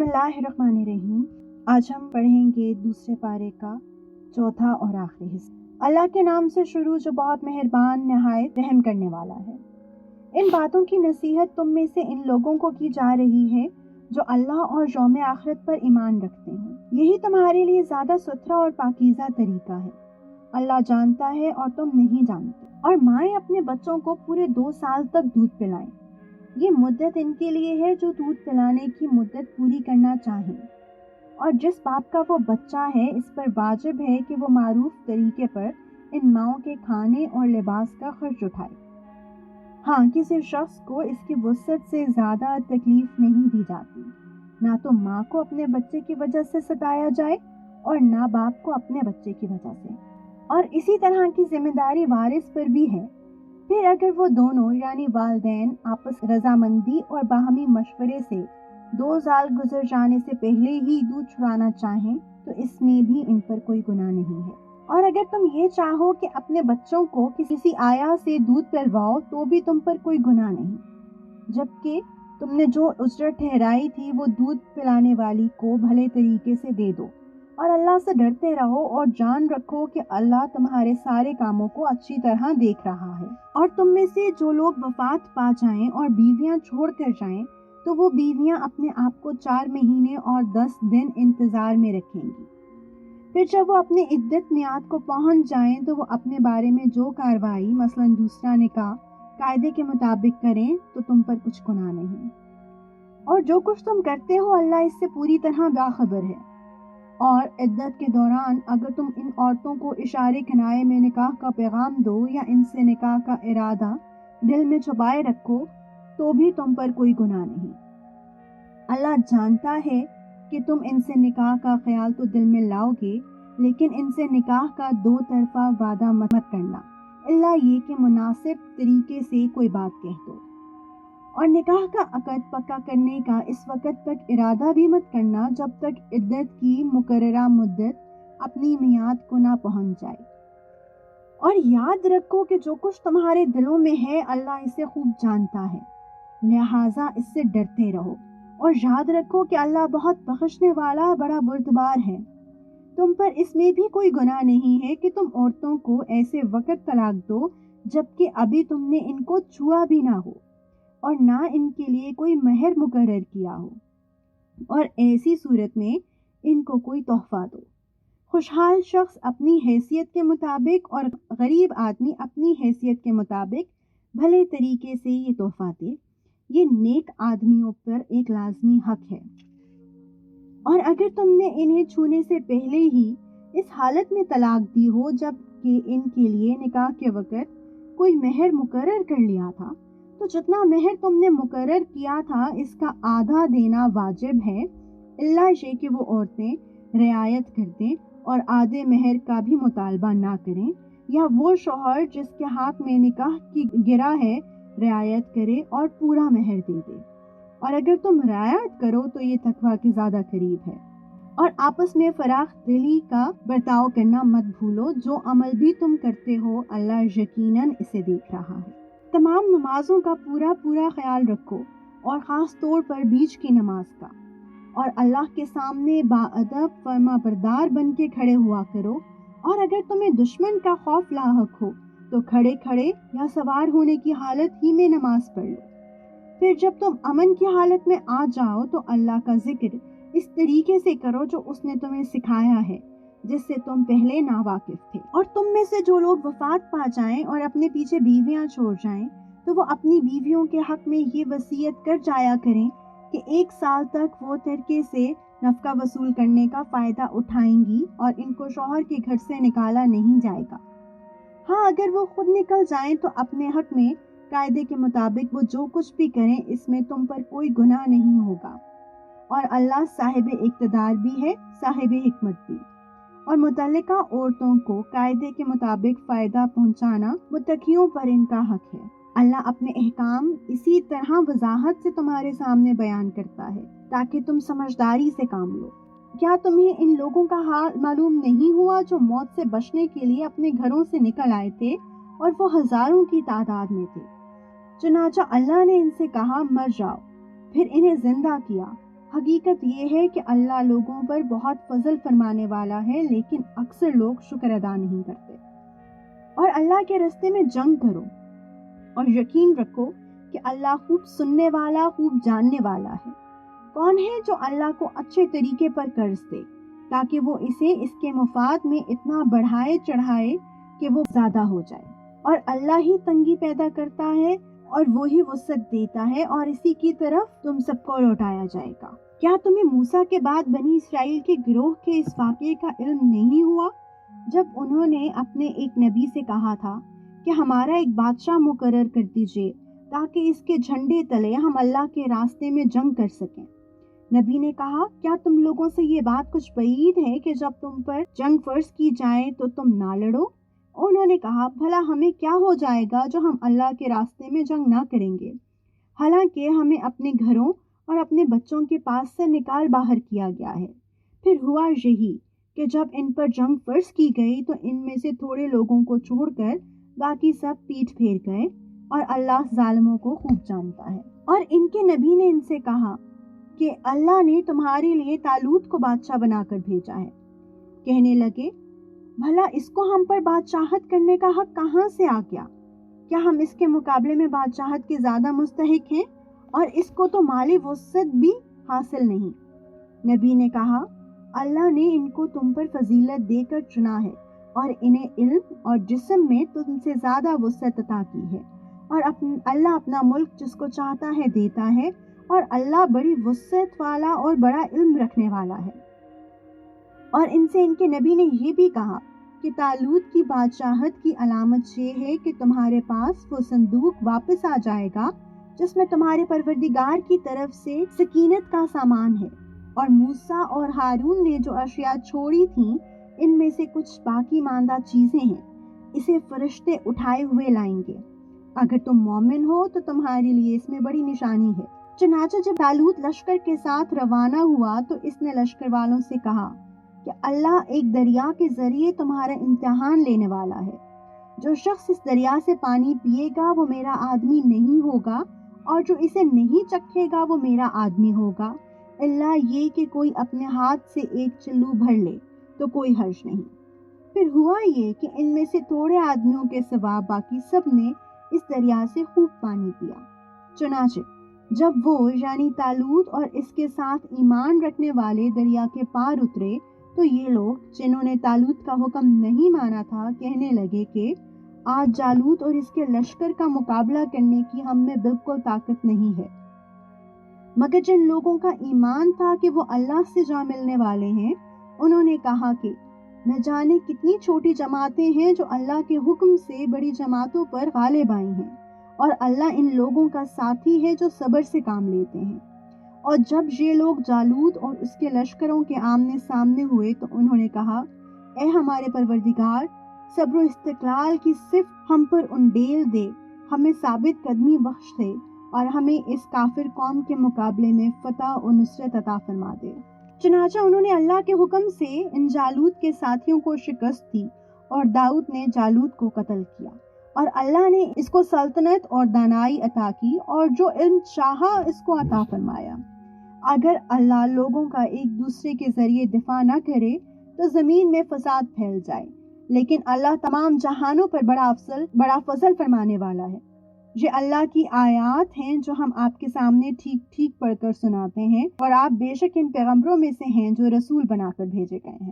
اللہ الرحمن الرحیم۔ آج ہم پڑھیں گے دوسرے پارے کا چوتھا اور آخری حصہ۔ اللہ کے نام سے شروع جو بہت مہربان نہایت رحم کرنے والا ہے۔ ان باتوں کی نصیحت تم میں سے ان لوگوں کو کی جا رہی ہے جو اللہ اور یوم آخرت پر ایمان رکھتے ہیں۔ یہی تمہارے لیے زیادہ ستھرا اور پاکیزہ طریقہ ہے۔ اللہ جانتا ہے اور تم نہیں جانتے۔ اور مائیں اپنے بچوں کو پورے 2 سال تک دودھ پلائیں۔ یہ مدت ان کے لیے ہے جو دودھ پلانے کی مدت پوری کرنا چاہیں، اور جس باپ کا وہ بچہ ہے اس پر واجب ہے کہ وہ معروف طریقے پر ان ماؤں کے کھانے اور لباس کا خرچ اٹھائے۔ ہاں، کسی شخص کو اس کی وسعت سے زیادہ تکلیف نہیں دی جاتی۔ نہ تو ماں کو اپنے بچے کی وجہ سے ستایا جائے اور نہ باپ کو اپنے بچے کی وجہ سے، اور اسی طرح کی ذمہ داری وارث پر بھی ہے۔ پھر اگر وہ دونوں یعنی والدین آپس رضامندی اور باہمی مشورے سے 2 سال گزر جانے سے پہلے ہی دودھ چھڑانا چاہیں تو اس میں بھی ان پر کوئی گناہ نہیں ہے۔ اور اگر تم یہ چاہو کہ اپنے بچوں کو کسی آیا سے دودھ پلواؤ تو بھی تم پر کوئی گناہ نہیں، جبکہ تم نے جو اجرت ٹھہرائی تھی وہ دودھ پلانے والی کو بھلے طریقے سے دے دو۔ اور اللہ سے ڈرتے رہو اور جان رکھو کہ اللہ تمہارے سارے کاموں کو اچھی طرح دیکھ رہا ہے۔ اور تم میں سے جو لوگ وفات پا جائیں اور بیویاں چھوڑ کر جائیں تو وہ بیویاں اپنے آپ کو 4 مہینے اور 10 دن انتظار میں رکھیں گی۔ پھر جب وہ اپنے عدت میعاد کو پہنچ جائیں تو وہ اپنے بارے میں جو کارروائی مثلاً دوسرا نکاح قاعدے کے مطابق کریں تو تم پر کچھ گناہ نہیں۔ اور جو کچھ تم کرتے ہو اللہ اس سے پوری طرح باخبر ہے۔ اور عدت کے دوران اگر تم ان عورتوں کو اشارے کنائے میں نکاح کا پیغام دو یا ان سے نکاح کا ارادہ دل میں چھپائے رکھو تو بھی تم پر کوئی گناہ نہیں۔ اللہ جانتا ہے کہ تم ان سے نکاح کا خیال تو دل میں لاؤ گے، لیکن ان سے نکاح کا 2 طرفہ وعدہ مت کرنا، الا یہ کہ مناسب طریقے سے کوئی بات کہہ دو۔ اور نکاح کا عقد پکا کرنے کا اس وقت تک ارادہ بھی مت کرنا جب تک عدت کی مقررہ مدت اپنی میعاد کو نہ پہنچ جائے۔ اور یاد رکھو کہ جو کچھ تمہارے دلوں میں ہے اللہ اسے خوب جانتا ہے، لہٰذا اس سے ڈرتے رہو۔ اور یاد رکھو کہ اللہ بہت بخشنے والا بڑا بردبار ہے۔ تم پر اس میں بھی کوئی گناہ نہیں ہے کہ تم عورتوں کو ایسے وقت طلاق دو جبکہ ابھی تم نے ان کو چھوا بھی نہ ہو اور نہ ان کے لیے کوئی مہر مقرر کیا ہو، اور ایسی صورت میں ان کو کوئی تحفہ دو۔ خوشحال شخص اپنی حیثیت کے مطابق اور غریب آدمی اپنی حیثیت کے مطابق بھلے طریقے سے یہ تحفہ دے، یہ نیک آدمیوں پر ایک لازمی حق ہے۔ اور اگر تم نے انہیں چھونے سے پہلے ہی اس حالت میں طلاق دی ہو جب کہ ان کے لیے نکاح کے وقت کوئی مہر مقرر کر لیا تھا تو جتنا مہر تم نے مقرر کیا تھا اس کا آدھا دینا واجب ہے، الا یہ کہ وہ عورتیں رعایت کر دیں اور آدھے مہر کا بھی مطالبہ نہ کریں، یا وہ شوہر جس کے ہاتھ میں نکاح کی گرہ ہے رعایت کرے اور پورا مہر دے دے۔ اور اگر تم رعایت کرو تو یہ تقویٰ کے زیادہ قریب ہے۔ اور آپس میں فراخ دلی کا برتاؤ کرنا مت بھولو، جو عمل بھی تم کرتے ہو اللہ یقیناً اسے دیکھ رہا ہے۔ تمام نمازوں کا پورا خیال رکھو، اور خاص طور پر بیچ کی نماز کا، اور اللہ کے سامنے باادب فرما بردار بن کے کھڑے ہوا کرو۔ اور اگر تمہیں دشمن کا خوف لاحق ہو تو کھڑے یا سوار ہونے کی حالت ہی میں نماز پڑھ لو۔ پھر جب تم امن کی حالت میں آ جاؤ تو اللہ کا ذکر اس طریقے سے کرو جو اس نے تمہیں سکھایا ہے، جس سے تم پہلے ناواقف تھے۔ اور تم میں سے جو لوگ وفات پا جائیں اور اپنے پیچھے بیویاں چھوڑ جائیں تو وہ اپنی بیویوں کے حق میں یہ وصیت کر جایا کریں کہ 1 سال تک وہ ترکے سے نفقہ وصول کرنے کا فائدہ اٹھائیں گی اور ان کو شوہر کے گھر سے نکالا نہیں جائے گا۔ ہاں، اگر وہ خود نکل جائیں تو اپنے حق میں قاعدے کے مطابق وہ جو کچھ بھی کریں اس میں تم پر کوئی گناہ نہیں ہوگا، اور اللہ صاحب اقتدار بھی ہے، صاحب حکمت بھی۔ اور متعلقہ عورتوں کو قاعدے کے مطابق فائدہ پہنچانا متقیوں پر ان کا حق ہے۔ اللہ اپنے احکام اسی طرح وضاحت سے تمہارے سامنے بیان کرتا ہے تاکہ تم سمجھداری سے کام لو۔ کیا تمہیں ان لوگوں کا حال معلوم نہیں ہوا جو موت سے بچنے کے لیے اپنے گھروں سے نکل آئے تھے اور وہ ہزاروں کی تعداد میں تھے؟ چنانچہ اللہ نے ان سے کہا مر جاؤ، پھر انہیں زندہ کیا، حقیقت یہ ہے کہ اللہ لوگوں پر بہت فضل فرمانے والا ہے، لیکن اکثر لوگ شکر ادا نہیں کرتے۔ اور اللہ کے راستے میں جنگ کرو اور یقین رکھو کہ اللہ خوب سننے والا، خوب جاننے والا ہے۔ کون ہے جو اللہ کو اچھے طریقے پر قرض دے تاکہ وہ اسے اس کے مفاد میں اتنا بڑھائے چڑھائے کہ وہ زیادہ ہو جائے؟ اور اللہ ہی تنگی پیدا کرتا ہے اور وہی وسعت دیتا ہے، اور اسی کی طرف تم سب کو لوٹایا جائے گا۔ کیا تمہیں موسیٰ کے بعد بنی اسرائیل کے گروہ کے اس واقعے کا علم نہیں ہوا جب انہوں نے اپنے ایک نبی سے کہا تھا کہ ہمارا ایک بادشاہ مقرر کر دیجئے تاکہ اس کے جھنڈے تلے ہم اللہ کے راستے میں جنگ کر سکیں؟ نبی نے کہا، کیا تم لوگوں سے یہ بات کچھ بعید ہے کہ جب تم پر جنگ فرض کی جائے تو تم نہ لڑو؟ انہوں نے کہا، بھلا ہمیں کیا ہو جائے گا جو ہم اللہ کے راستے میں جنگ نہ کریں گے، حالانکہ ہمیں اپنے گھروں اور اپنے بچوں کے پاس سے نکال باہر کیا گیا ہے۔ پھر ہوا یہی کہ جب ان پر جنگ فرض کی گئی تو ان میں سے تھوڑے لوگوں کو چھوڑ کر باقی سب پیٹھ پھیر گئے، اور اللہ ظالموں کو خوب جانتا ہے۔ اور ان کے نبی نے ان سے کہا کہ اللہ نے تمہارے لیے طالوت کو بادشاہ بنا کر بھیجا ہے۔ کہنے لگے، بھلا اس کو ہم پر بادشاہت کرنے کا حق کہاں سے آ گیا؟ کیا ہم اس کے مقابلے میں بادشاہت کے زیادہ مستحق ہیں؟ اور اس کو تو مالی وسعت بھی حاصل نہیں۔ نبی نے کہا، اللہ نے ان کو تم پر فضیلت دے کر چنا ہے، اور انہیں علم اور جسم میں تم سے زیادہ وسعت عطا کی ہے، اور اللہ اپنا ملک جس کو چاہتا ہے دیتا ہے، اور اللہ بڑی وسعت والا اور بڑا علم رکھنے والا ہے۔ اور ان سے ان کے نبی نے یہ بھی کہا کہ طالوت کی بادشاہت کی علامت یہ ہے کہ تمہارے پاس وہ صندوق واپس آ جائے گا جس میں تمہارے پروردگار کی طرف سے سکینت کا سامان ہے، اور موسیٰ اور ہارون نے جو اشیاء چھوڑی تھیں ان میں سے کچھ باقی ماندہ چیزیں ہیں، اسے فرشتے اٹھائے ہوئے لائیں گے۔ اگر تم مومن ہو تو تمہارے لیے اس میں بڑی نشانی ہے۔ چنانچہ جب طالوت لشکر کے ساتھ روانہ ہوا تو اس نے لشکر والوں سے کہا کہ اللہ ایک دریا کے ذریعے تمہارا امتحان لینے والا ہے۔ جو شخص اس دریا سے پانی پیے گا وہ میرا آدمی نہیں ہوگا، اور جو اسے نہیں چکھے گا وہ میرا آدمی ہوگا، اللہ یہ کہ کوئی اپنے ہاتھ سے ایک چلو بھر لے تو کوئی حرج نہیں۔ پھر ہوا یہ کہ ان میں سے تھوڑے آدمیوں کے سوا باقی سب نے اس دریا سے خوب پانی پیا۔ چنانچہ جب وہ یعنی طالوت اور اس کے ساتھ ایمان رکھنے والے دریا کے پار اترے تو یہ لوگ جنہوں نے طالوت کا حکم نہیں مانا تھا کہنے لگے کہ آج جالوت اور اس کے لشکر کا مقابلہ کرنے کی ہم میں بالکل طاقت نہیں ہے۔ مگر جن لوگوں کا ایمان تھا کہ وہ اللہ سے جا ملنے والے ہیں، انہوں نے کہا کہ نہ جانے کتنی چھوٹی جماعتیں ہیں جو اللہ کے حکم سے بڑی جماعتوں پر غالب آئی ہیں، اور اللہ ان لوگوں کا ساتھی ہے جو صبر سے کام لیتے ہیں۔ اور جب یہ لوگ جالوت اور اس کے لشکروں کے آمنے سامنے ہوئے تو انہوں نے کہا، اے ہمارے پروردگار، صبر و استقلال کی صفت ہم پر انڈیل دے، ہمیں ثابت قدمی بخش دے، اور ہمیں اس کافر قوم کے مقابلے میں فتح و نصرت عطا فرما دے۔ چنانچہ انہوں نے اللہ کے حکم سے ان جالوت کے ساتھیوں کو شکست دی، اور داؤد نے جالوت کو قتل کیا، اور اللہ نے اس کو سلطنت اور دانائی عطا کی، اور جو علم چاہا اس کو عطا فرمایا۔ اگر اللہ لوگوں کا ایک دوسرے کے ذریعے دفاع نہ کرے تو زمین میں فساد پھیل جائے، لیکن اللہ تمام جہانوں پر بڑا فضل فرمانے والا ہے۔ یہ اللہ کی آیات ہیں جو ہم آپ کے سامنے ٹھیک ٹھیک پڑھ کر سناتے ہیں، اور آپ بے شک ان پیغمبروں میں سے ہیں جو رسول بنا کر بھیجے گئے ہیں۔